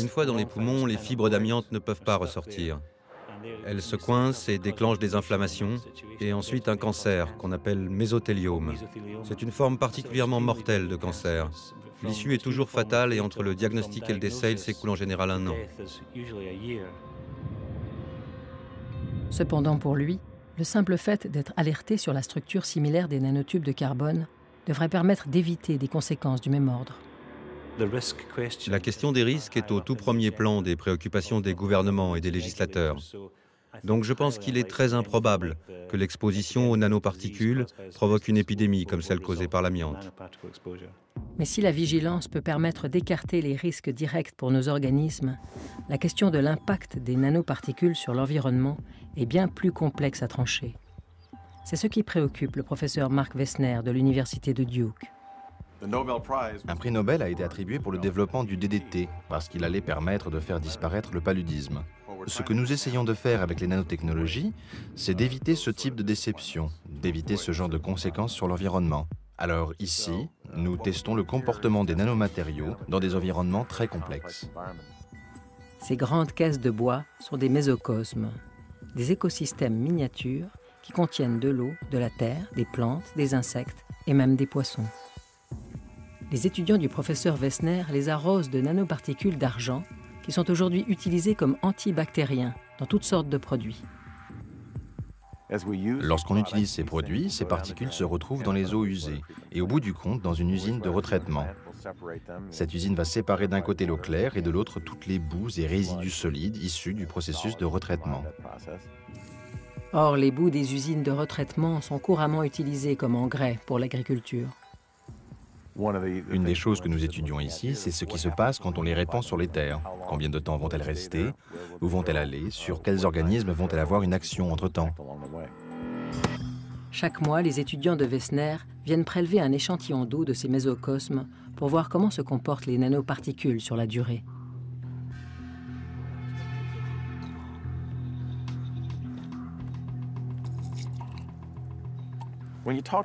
fois dans les poumons, les fibres d'amiante ne peuvent pas ressortir. Elles se coincent et déclenchent des inflammations et ensuite un cancer qu'on appelle mésothéliome. C'est une forme particulièrement mortelle de cancer. L'issue est toujours fatale et entre le diagnostic et le décès, il s'écoule en général 1 an. Cependant, pour lui, le simple fait d'être alerté sur la structure similaire des nanotubes de carbone devrait permettre d'éviter des conséquences du même ordre. La question des risques est au tout premier plan des préoccupations des gouvernements et des législateurs. Donc je pense qu'il est très improbable que l'exposition aux nanoparticules provoque une épidémie comme celle causée par l'amiante. Mais si la vigilance peut permettre d'écarter les risques directs pour nos organismes, la question de l'impact des nanoparticules sur l'environnement est bien plus complexe à trancher. C'est ce qui préoccupe le professeur Mark Wessner de l'université de Duke. Un prix Nobel a été attribué pour le développement du DDT, parce qu'il allait permettre de faire disparaître le paludisme. Ce que nous essayons de faire avec les nanotechnologies, c'est d'éviter ce type de déception, d'éviter ce genre de conséquences sur l'environnement. Alors ici, nous testons le comportement des nanomatériaux dans des environnements très complexes. Ces grandes caisses de bois sont des mésocosmes, des écosystèmes miniatures qui contiennent de l'eau, de la terre, des plantes, des insectes et même des poissons. Les étudiants du professeur Wessner les arrosent de nanoparticules d'argent qui sont aujourd'hui utilisées comme antibactériens dans toutes sortes de produits. Lorsqu'on utilise ces produits, ces particules se retrouvent dans les eaux usées et au bout du compte dans une usine de retraitement. Cette usine va séparer d'un côté l'eau claire et de l'autre toutes les boues et résidus solides issus du processus de retraitement. Or, les boues des usines de retraitement sont couramment utilisées comme engrais pour l'agriculture. Une des choses que nous étudions ici, c'est ce qui se passe quand on les répand sur les terres. Combien de temps vont-elles rester? Où vont-elles aller? Sur quels organismes vont-elles avoir une action entre-temps? Chaque mois, les étudiants de Wessner viennent prélever un échantillon d'eau de ces mésocosmes pour voir comment se comportent les nanoparticules sur la durée.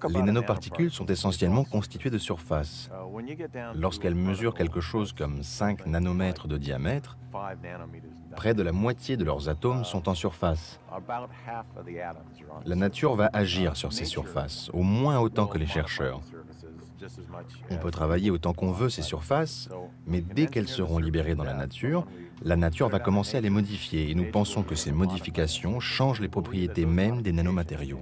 Les nanoparticules sont essentiellement constituées de surface. Lorsqu'elles mesurent quelque chose comme 5 nanomètres de diamètre, près de la moitié de leurs atomes sont en surface. La nature va agir sur ces surfaces, au moins autant que les chercheurs. On peut travailler autant qu'on veut ces surfaces, mais dès qu'elles seront libérées dans la nature va commencer à les modifier et nous pensons que ces modifications changent les propriétés mêmes des nanomatériaux.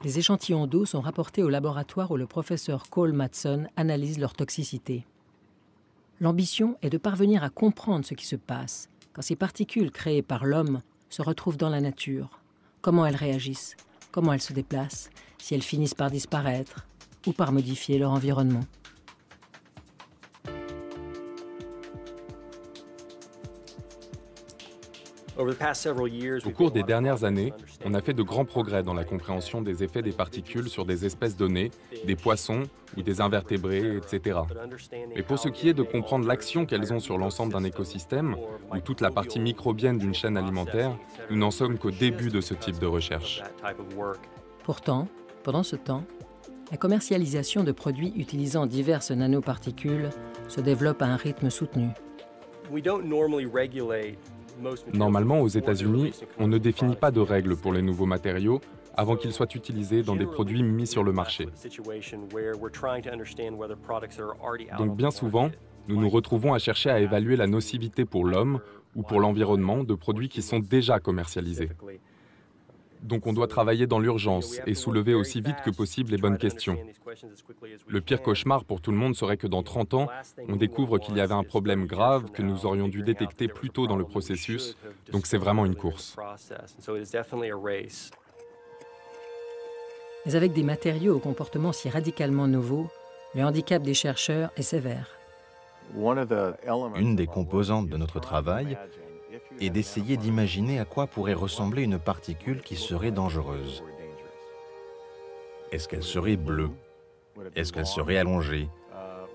Les échantillons d'eau sont rapportés au laboratoire où le professeur Cole Matson analyse leur toxicité. L'ambition est de parvenir à comprendre ce qui se passe quand ces particules créées par l'homme se retrouvent dans la nature, comment elles réagissent, comment elles se déplacent, si elles finissent par disparaître ou par modifier leur environnement. Au cours des dernières années, on a fait de grands progrès dans la compréhension des effets des particules sur des espèces données, des poissons ou des invertébrés, etc. Mais pour ce qui est de comprendre l'action qu'elles ont sur l'ensemble d'un écosystème ou toute la partie microbienne d'une chaîne alimentaire, nous n'en sommes qu'au début de ce type de recherche. Pourtant, pendant ce temps, la commercialisation de produits utilisant diverses nanoparticules se développe à un rythme soutenu. Normalement, aux États-Unis, on ne définit pas de règles pour les nouveaux matériaux avant qu'ils soient utilisés dans des produits mis sur le marché. Donc bien souvent, nous nous retrouvons à chercher à évaluer la nocivité pour l'homme ou pour l'environnement de produits qui sont déjà commercialisés. Donc on doit travailler dans l'urgence et soulever aussi vite que possible les bonnes questions. Le pire cauchemar pour tout le monde serait que dans 30 ans, on découvre qu'il y avait un problème grave que nous aurions dû détecter plus tôt dans le processus. Donc c'est vraiment une course. Mais avec des matériaux au comportement si radicalement nouveau, le handicap des chercheurs est sévère. Une des composantes de notre travail est d'essayer d'imaginer à quoi pourrait ressembler une particule qui serait dangereuse. Est-ce qu'elle serait bleue? Est-ce qu'elle serait allongée?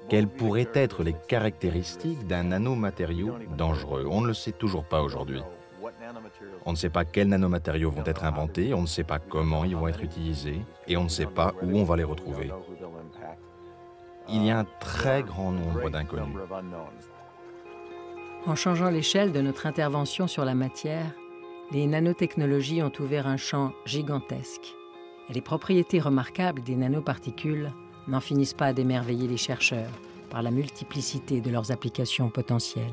Quelles pourraient être les caractéristiques d'un nanomatériau dangereux? On ne le sait toujours pas aujourd'hui. On ne sait pas quels nanomatériaux vont être inventés, on ne sait pas comment ils vont être utilisés, et on ne sait pas où on va les retrouver. Il y a un très grand nombre d'inconnus. En changeant l'échelle de notre intervention sur la matière, les nanotechnologies ont ouvert un champ gigantesque. Et les propriétés remarquables des nanoparticules n'en finissent pas d'émerveiller les chercheurs par la multiplicité de leurs applications potentielles.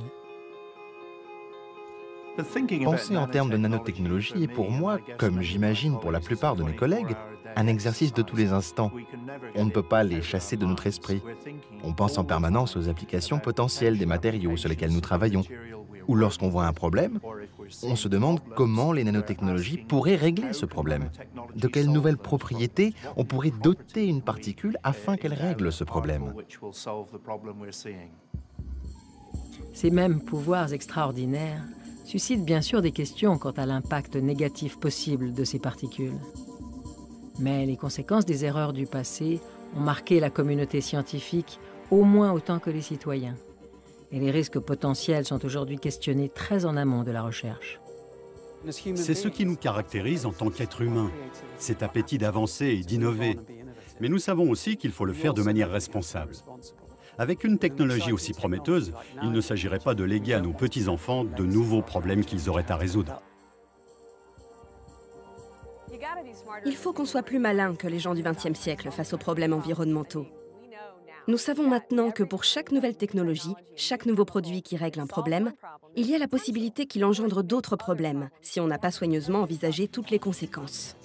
Penser en termes de nanotechnologie est pour moi, comme j'imagine pour la plupart de mes collègues, un exercice de tous les instants. On ne peut pas les chasser de notre esprit. On pense en permanence aux applications potentielles des matériaux sur lesquels nous travaillons. Ou lorsqu'on voit un problème, On se demande comment les nanotechnologies pourraient régler ce problème. De quelles nouvelles propriétés on pourrait doter une particule afin qu'elle règle ce problème. Ces mêmes pouvoirs extraordinaires suscitent bien sûr des questions quant à l'impact négatif possible de ces particules. Mais les conséquences des erreurs du passé ont marqué la communauté scientifique au moins autant que les citoyens. Et les risques potentiels sont aujourd'hui questionnés très en amont de la recherche. C'est ce qui nous caractérise en tant qu'êtres humains, cet appétit d'avancer et d'innover. Mais nous savons aussi qu'il faut le faire de manière responsable. Avec une technologie aussi prometteuse, il ne s'agirait pas de léguer à nos petits-enfants de nouveaux problèmes qu'ils auraient à résoudre. Il faut qu'on soit plus malin que les gens du XXe siècle face aux problèmes environnementaux. Nous savons maintenant que pour chaque nouvelle technologie, chaque nouveau produit qui règle un problème, il y a la possibilité qu'il engendre d'autres problèmes si on n'a pas soigneusement envisagé toutes les conséquences.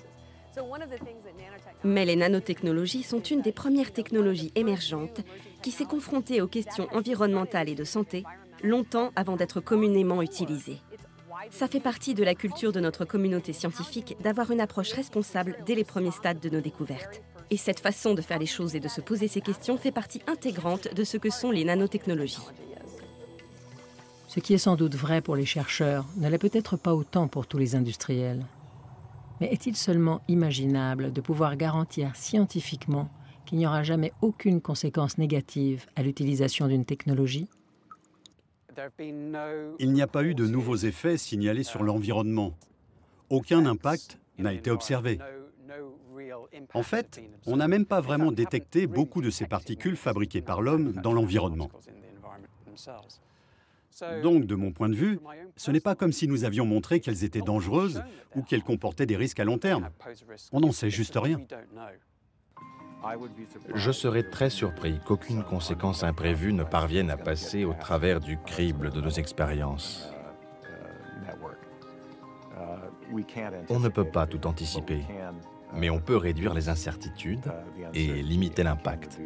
Mais les nanotechnologies sont une des premières technologies émergentes qui s'est confrontée aux questions environnementales et de santé longtemps avant d'être communément utilisée. Ça fait partie de la culture de notre communauté scientifique d'avoir une approche responsable dès les premiers stades de nos découvertes. Et cette façon de faire les choses et de se poser ces questions fait partie intégrante de ce que sont les nanotechnologies. Ce qui est sans doute vrai pour les chercheurs ne l'est peut-être pas autant pour tous les industriels. Mais est-il seulement imaginable de pouvoir garantir scientifiquement qu'il n'y aura jamais aucune conséquence négative à l'utilisation d'une technologie ? Il n'y a pas eu de nouveaux effets signalés sur l'environnement. Aucun impact n'a été observé. En fait, on n'a même pas vraiment détecté beaucoup de ces particules fabriquées par l'homme dans l'environnement. Donc, de mon point de vue, ce n'est pas comme si nous avions montré qu'elles étaient dangereuses ou qu'elles comportaient des risques à long terme. On n'en sait juste rien. Je serais très surpris qu'aucune conséquence imprévue ne parvienne à passer au travers du crible de nos expériences. On ne peut pas tout anticiper, mais on peut réduire les incertitudes et limiter l'impact.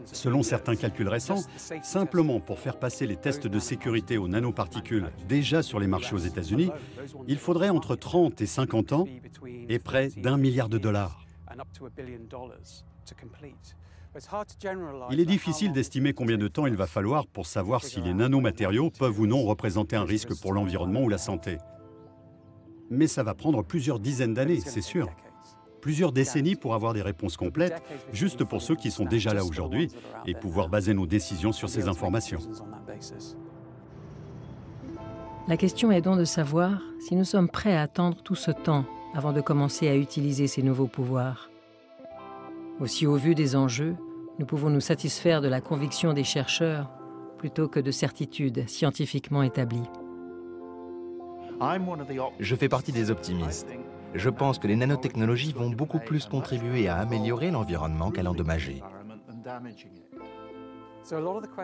Selon certains calculs récents, simplement pour faire passer les tests de sécurité aux nanoparticules déjà sur les marchés aux États-Unis, il faudrait entre 30 et 50 ans et près d'1 milliard de dollars. Il est difficile d'estimer combien de temps il va falloir pour savoir si les nanomatériaux peuvent ou non représenter un risque pour l'environnement ou la santé. Mais ça va prendre plusieurs dizaines d'années, c'est sûr. Plusieurs décennies pour avoir des réponses complètes, juste pour ceux qui sont déjà là aujourd'hui, et pouvoir baser nos décisions sur ces informations. La question est donc de savoir si nous sommes prêts à attendre tout ce temps avant de commencer à utiliser ces nouveaux pouvoirs. Aussi, au vu des enjeux, nous pouvons nous satisfaire de la conviction des chercheurs plutôt que de certitudes scientifiquement établies. Je fais partie des optimistes. Je pense que les nanotechnologies vont beaucoup plus contribuer à améliorer l'environnement qu'à l'endommager.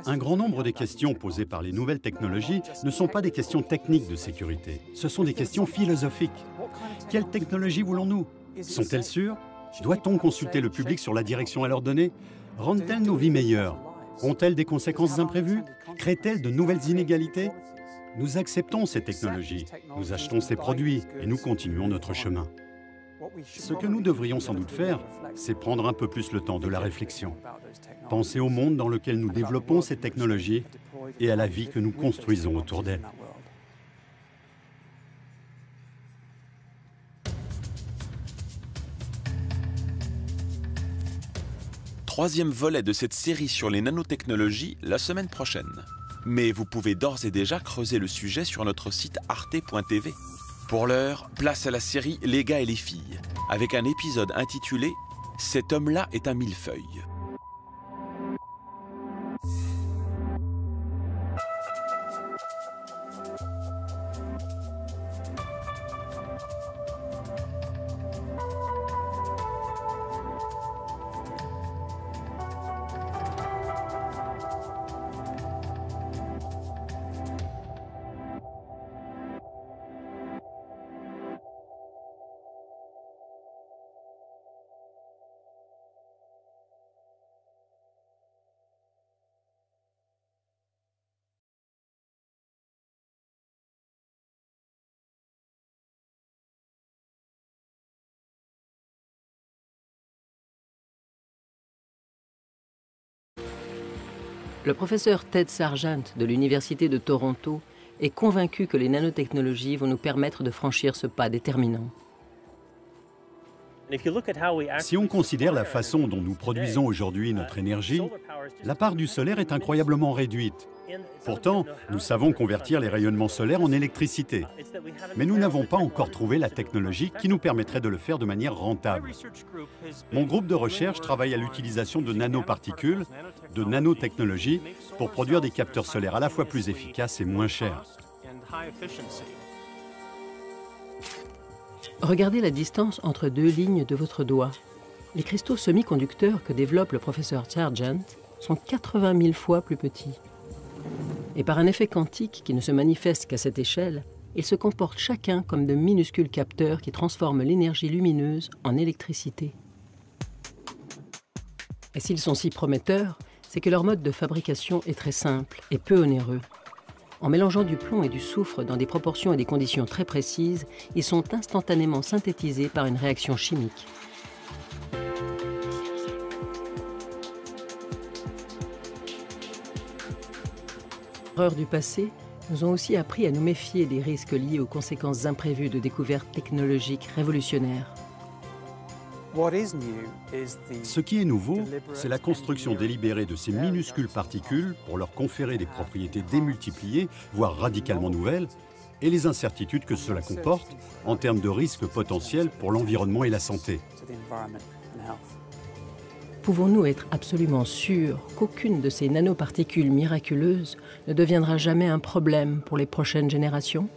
Un grand nombre des questions posées par les nouvelles technologies ne sont pas des questions techniques de sécurité, ce sont des questions philosophiques. Quelles technologies voulons-nous? Sont-elles sûres? Doit-on consulter le public sur la direction à leur donner? Rendent-elles nos vies meilleures? Ont-elles des conséquences imprévues? Créent-elles de nouvelles inégalités? Nous acceptons ces technologies, nous achetons ces produits et nous continuons notre chemin. Ce que nous devrions sans doute faire, c'est prendre un peu plus le temps de la réflexion. Penser au monde dans lequel nous développons ces technologies et à la vie que nous construisons autour d'elles. Troisième volet de cette série sur les nanotechnologies la semaine prochaine. Mais vous pouvez d'ores et déjà creuser le sujet sur notre site arte.tv. Pour l'heure, place à la série Les gars et les filles, avec un épisode intitulé « Cet homme-là est un millefeuille ». Le professeur Ted Sargent de l'Université de Toronto est convaincu que les nanotechnologies vont nous permettre de franchir ce pas déterminant. Si on considère la façon dont nous produisons aujourd'hui notre énergie, la part du solaire est incroyablement réduite. Pourtant, nous savons convertir les rayonnements solaires en électricité. Mais nous n'avons pas encore trouvé la technologie qui nous permettrait de le faire de manière rentable. Mon groupe de recherche travaille à l'utilisation de nanoparticules, de nanotechnologies, pour produire des capteurs solaires à la fois plus efficaces et moins chers. Regardez la distance entre deux lignes de votre doigt. Les cristaux semi-conducteurs que développe le professeur Sargent sont 80 000 fois plus petits. Et par un effet quantique qui ne se manifeste qu'à cette échelle, ils se comportent chacun comme de minuscules capteurs qui transforment l'énergie lumineuse en électricité. Et s'ils sont si prometteurs, c'est que leur mode de fabrication est très simple et peu onéreux. En mélangeant du plomb et du soufre dans des proportions et des conditions très précises, ils sont instantanément synthétisés par une réaction chimique. Les erreurs du passé nous ont aussi appris à nous méfier des risques liés aux conséquences imprévues de découvertes technologiques révolutionnaires. Ce qui est nouveau, c'est la construction délibérée de ces minuscules particules pour leur conférer des propriétés démultipliées, voire radicalement nouvelles, et les incertitudes que cela comporte en termes de risques potentiels pour l'environnement et la santé. Pouvons-nous être absolument sûrs qu'aucune de ces nanoparticules miraculeuses ne deviendra jamais un problème pour les prochaines générations ?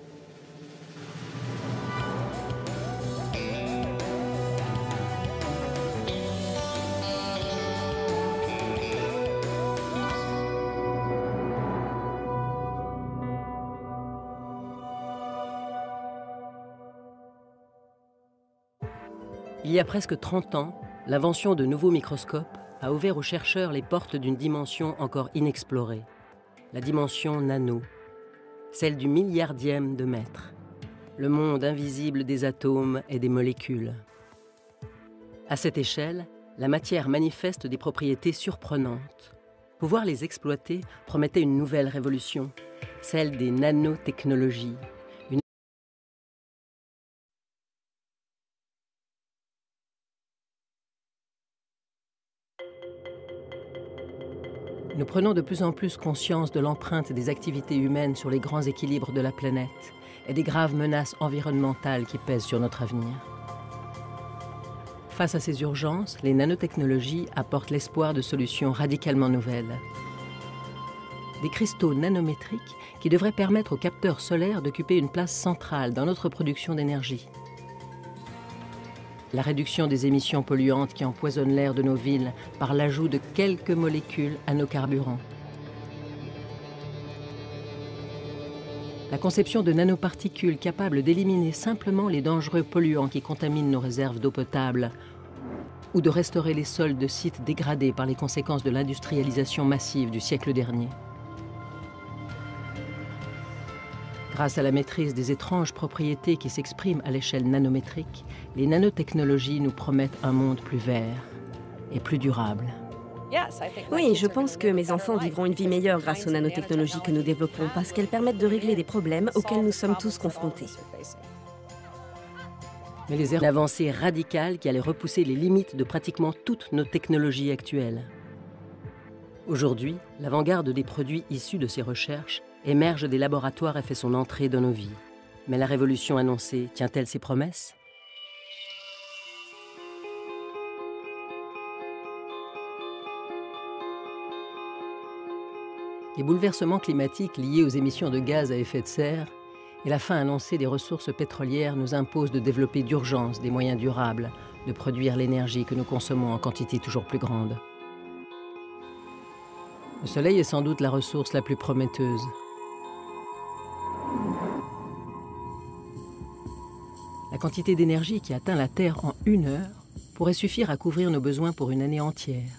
Il y a presque 30 ans, l'invention de nouveaux microscopes a ouvert aux chercheurs les portes d'une dimension encore inexplorée, la dimension nano, celle du milliardième de mètre, le monde invisible des atomes et des molécules. À cette échelle, la matière manifeste des propriétés surprenantes. Pouvoir les exploiter promettait une nouvelle révolution, celle des nanotechnologies. Nous prenons de plus en plus conscience de l'empreinte des activités humaines sur les grands équilibres de la planète et des graves menaces environnementales qui pèsent sur notre avenir. Face à ces urgences, les nanotechnologies apportent l'espoir de solutions radicalement nouvelles. Des cristaux nanométriques qui devraient permettre aux capteurs solaires d'occuper une place centrale dans notre production d'énergie. La réduction des émissions polluantes qui empoisonnent l'air de nos villes par l'ajout de quelques molécules à nos carburants. La conception de nanoparticules capables d'éliminer simplement les dangereux polluants qui contaminent nos réserves d'eau potable ou de restaurer les sols de sites dégradés par les conséquences de l'industrialisation massive du siècle dernier. Grâce à la maîtrise des étranges propriétés qui s'expriment à l'échelle nanométrique, les nanotechnologies nous promettent un monde plus vert et plus durable. Oui, je pense que mes enfants vivront une vie meilleure grâce aux nanotechnologies que nous développons parce qu'elles permettent de régler des problèmes auxquels nous sommes tous confrontés. Mais les erreurs d'avancée radicale qui allaient repousser les limites de pratiquement toutes nos technologies actuelles. Aujourd'hui, l'avant-garde des produits issus de ces recherches émerge des laboratoires et fait son entrée dans nos vies. Mais la révolution annoncée tient-elle ses promesses ? Les bouleversements climatiques liés aux émissions de gaz à effet de serre et la fin annoncée des ressources pétrolières nous imposent de développer d'urgence des moyens durables de produire l'énergie que nous consommons en quantité toujours plus grande. Le soleil est sans doute la ressource la plus prometteuse. La quantité d'énergie qui atteint la Terre en 1 heure pourrait suffire à couvrir nos besoins pour une année entière,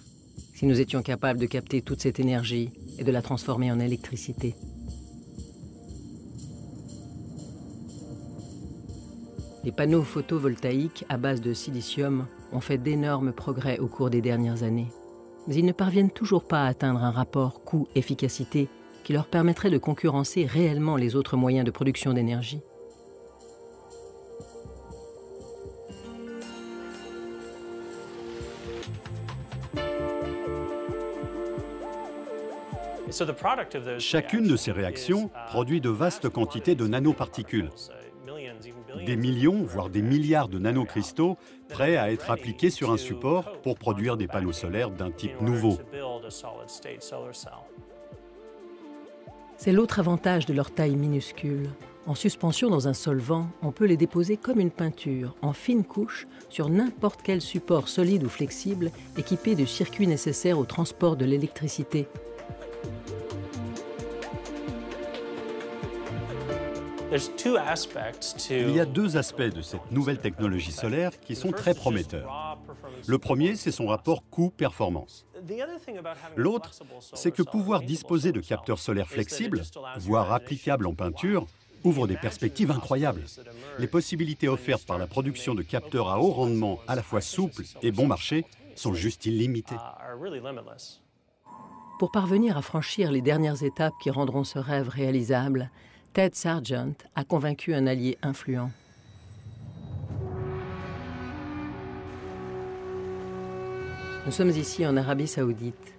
si nous étions capables de capter toute cette énergie et de la transformer en électricité. Les panneaux photovoltaïques à base de silicium ont fait d'énormes progrès au cours des dernières années. Mais ils ne parviennent toujours pas à atteindre un rapport coût-efficacité qui leur permettrait de concurrencer réellement les autres moyens de production d'énergie. Chacune de ces réactions produit de vastes quantités de nanoparticules. Des millions, voire des milliards de nanocristaux prêts à être appliqués sur un support pour produire des panneaux solaires d'un type nouveau. C'est l'autre avantage de leur taille minuscule. En suspension dans un solvant, on peut les déposer comme une peinture, en fines couches, sur n'importe quel support solide ou flexible équipé du circuit nécessaire au transport de l'électricité. Il y a deux aspects de cette nouvelle technologie solaire qui sont très prometteurs. Le premier, c'est son rapport coût-performance. L'autre, c'est que pouvoir disposer de capteurs solaires flexibles, voire applicables en peinture, ouvre des perspectives incroyables. Les possibilités offertes par la production de capteurs à haut rendement, à la fois souples et bon marché, sont juste illimitées. Pour parvenir à franchir les dernières étapes qui rendront ce rêve réalisable, Ted Sargent a convaincu un allié influent. Nous sommes ici en Arabie Saoudite.